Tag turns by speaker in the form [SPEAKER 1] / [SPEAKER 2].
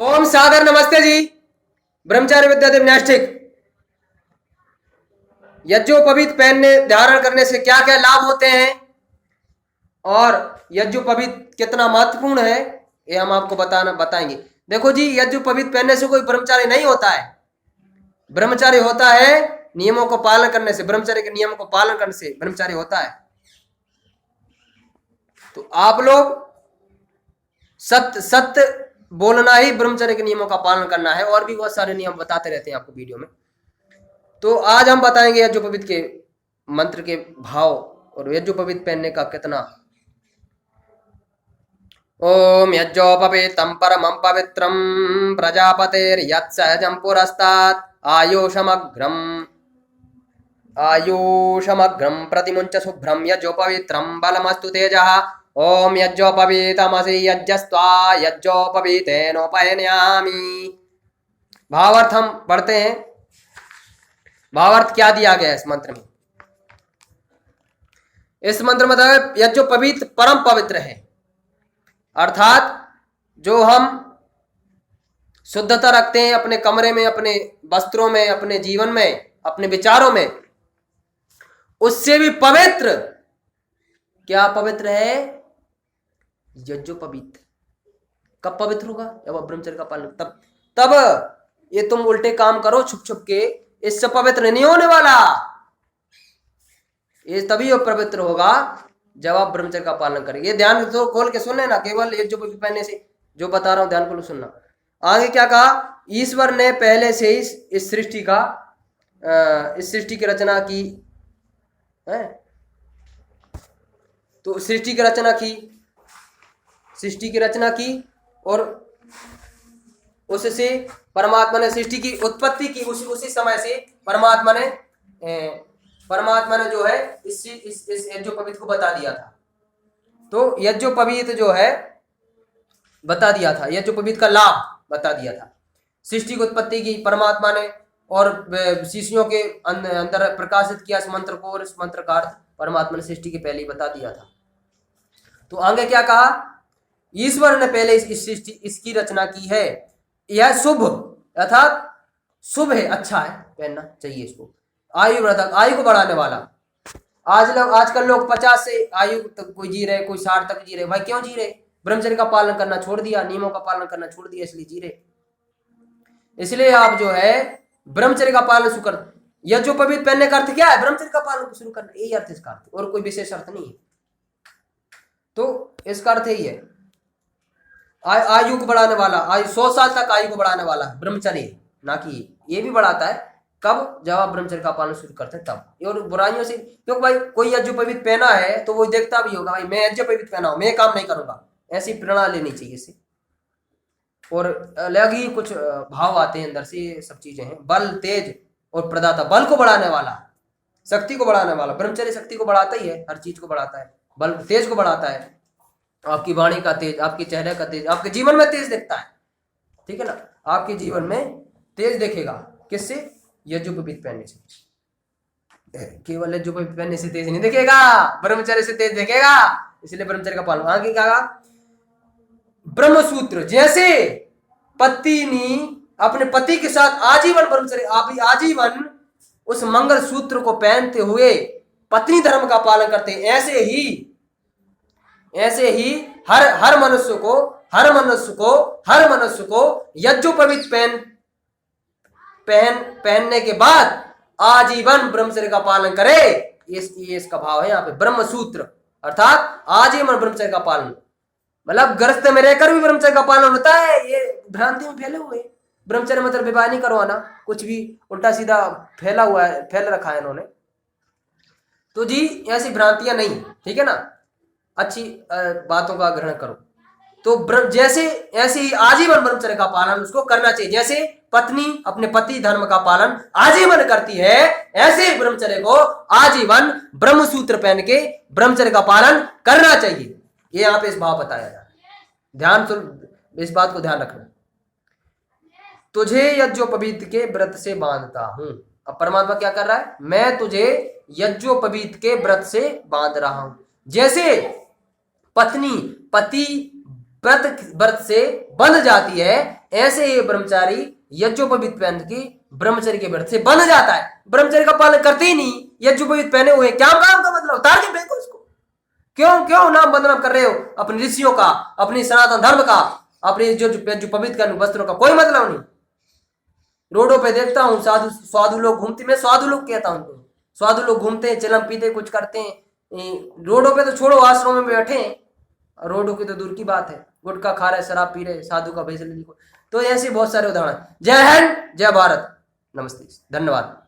[SPEAKER 1] ओम सागर नमस्ते जी। ब्रह्मचारी विद्यादेव न्याष्टिक। यज्ञोपवीत पहनने धारण करने से क्या क्या लाभ होते हैं और यज्ञोपवीत कितना महत्वपूर्ण है ये हम आपको बताएंगे। देखो जी, यज्ञोपवीत पहनने से कोई ब्रह्मचारी नहीं होता है। ब्रह्मचारी होता है नियमों को पालन करने से। ब्रह्मचारी के नियमों को पालन करने से ब्रह्मचारी होता है। तो आप लोग सत्य सत्य बोलना ही ब्रह्मचर्य के नियमों का पालन करना है। और भी बहुत सारे नियम बताते रहते हैं आपको वीडियो में। तो आज हम बताएंगे यज्ञोपवीत के मंत्र के भाव और यज्ञोपवीत पहनने का कितना। ओम यज्ञोपवीतम परमं पवित्रम प्रजापतेर्यत्सहजं पुरस्तात् आयुषमग्रम प्रतिमुंच शुभ्रम यज्ञोपवीत्रम बलमस्तु तेजः। ओम यज्ञोपवीतमसि यज्ञस्त्वा यज्ञोपवीतेनोपयन्यामि। भावार्थ हम पढ़ते हैं। भावार्थ क्या दिया गया है इस मंत्र में। इस मंत्र में यज्ञोपवीत परम पवित्र है, अर्थात जो हम शुद्धता रखते हैं अपने कमरे में, अपने वस्त्रों में, अपने जीवन में, अपने विचारों में, उससे भी पवित्र क्या पवित्र है? यज्ञोपवीत। कब पवित्र होगा? जब आप ब्रह्मचर्य का पालन तब ये तुम उल्टे काम करो छुप छुप के, इससे पवित्र नहीं होने वाला। ये तभी पवित्र होगा जब आप ब्रह्मचर्य का पालन करेंगे। ये ध्यान तो खोल के सुन लेना, केवल यज्ञोपवीत पहनने से जो बता रहा हूं ध्यान खोल सुनना। आगे क्या कहा? ईश्वर ने पहले से ही इस सृष्टि की रचना की है। तो सृष्टि की रचना की और उससे परमात्मा ने सृष्टि की उत्पत्ति की। उसी समय से परमात्मा ने जो है इस यज्ञोपवीत को बता दिया था। तो यज्ञोपवीत जो है बता दिया था, यज्ञोपवीत का लाभ बता दिया था। सृष्टि की उत्पत्ति की परमात्मा ने और शिष्यों के अंदर प्रकाशित किया इस मंत्र को, और इस मंत्र का अर्थ परमात्मा ने सृष्टि के पहले ही बता दिया था। तो आगे क्या कहा? ईश्वर ने पहले इसकी रचना की है। यह शुभ अर्थात शुभ है, अच्छा है, पहनना चाहिए इसको। आयुवर्धक, आयु को बढ़ाने वाला। आजकल लोग 50 से आयु तक कोई जी रहे, कोई 60 तक जी रहे। भाई क्यों जी रहे? ब्रह्मचर्य का पालन करना छोड़ दिया, नियमों का पालन करना छोड़ दिया, इसलिए जी रहे। इसलिए आप जो है ब्रह्मचर्य का पालन शुरू कर। यज्ञोपवीत पहनने का अर्थ क्या है? ब्रह्मचर्य का पालन शुरू करना, यही अर्थ इसका अर्थ, और कोई विशेष अर्थ नहीं है। तो इसका अर्थ यही है, आयु को बढ़ाने वाला, आयु 100 साल तक आयु को बढ़ाने वाला ब्रह्मचर्य, ना कि ये भी बढ़ाता है। कब? जब आप ब्रह्मचर्य का पालन शुरू करते हैं तब। और बुराइयों से, क्योंकि भाई कोई यज्ञोपवीत पहना है तो वो देखता भी होगा, भाई मैं यज्ञोपवीत पहना हूं, मैं काम नहीं करूंगा, ऐसी प्रेरणा लेनी चाहिए इससे। और अलग ही कुछ भाव आते हैं अंदर से, ये सब चीजें हैं। बल, तेज और प्रदाता, बल को बढ़ाने वाला, शक्ति को बढ़ाने वाला। ब्रह्मचर्य शक्ति को बढ़ाता ही है, हर चीज को बढ़ाता है। बल, तेज को बढ़ाता है, आपकी वाणी का तेज, आपके चेहरे का तेज, आपके जीवन में तेज दिखता है, ठीक है ना। आपके जीवन में तेज दिखेगा किससे? यज्ञोपवीत पहनने से। केवल यज्ञोपवीत पहनने से तेज नहीं दिखेगा, ब्रह्मचर्य से तेज दिखेगा। इसलिए ब्रह्मचर्य का पालन। आगे क्या कहा? ब्रह्मसूत्र, जैसे पत्नी अपने पति के साथ आजीवन ब्रह्मचर्य, आजीवन उस मंगल सूत्र को पहनते हुए पत्नी धर्म का पालन करते हैं, ऐसे ही हर मनुष्य को यज्ञोपवीत पहनने के बाद आजीवन ब्रह्मचर्य का पालन करे। ये इसका भाव है यहाँ पे। ब्रह्मसूत्र अर्थात आजीवन ब्रह्मचर्य का पालन, मतलब गृहस्थ में रहकर भी ब्रह्मचर्य का पालन होता है। ये भ्रांति में फैले हुए। ब्रह्मचर्य मतलब विवाह नहीं करवाना, कुछ भी उल्टा सीधा फैल रखा है इन्होंने। तो जी ऐसी भ्रांतियां नहीं, ठीक है ना। अच्छी बातों का ग्रहण करो। तो ऐसे ही आजीवन ब्रह्मचर्य का पालन उसको करना चाहिए। जैसे पत्नी अपने पति धर्म का पालन आजीवन करती है, ऐसे ही ब्रह्मचर्य को आजीवन ब्रह्मसूत्र पहन के ब्रह्मचर्य का पालन करना चाहिए। ये यहाँ पे इस भाव बताया जा रहा है। इस बात को ध्यान रखना। तुझे यज्ञोपवीत के व्रत से बांधता हूं। अब परमात्मा क्या कर रहा है? मैं तुझे यज्ञोपवीत के व्रत से बांध रहा हूं। जैसे पत्नी पति व्रत से बंध जाती है, ऐसे ये ब्रह्मचारी यज्ञोपवीत पहन के ब्रह्मचर्य के व्रत से बन जाता है। ब्रह्मचर्य का पालन करते ही नहीं, यज्ञोपवीत पहने हुए, क्या काम का मतलब, उतार के फेंको इसको। क्यों क्यों नाम बदनाम कर रहे हो अपने ऋषियों का, अपनी सनातन धर्म का, अपने जो पवित्र वस्त्रों का कोई मतलब नहीं। रोडों पे देखता हूँ साधु लोग घूमते, मैं साधु लोग कहता हूँ उनको, साधु लोग घूमते हैं, चिलम पीते, कुछ करते हैं। रोडों पे तो छोड़ो, आश्रम में बैठे हैं, रोडों की तो दूर की बात है, गुटखा खा रहे, शराब पी रहे, साधु का भेष ले। तो ऐसे बहुत सारे उदाहरण। जय हिंद, जय भारत, नमस्ते, धन्यवाद।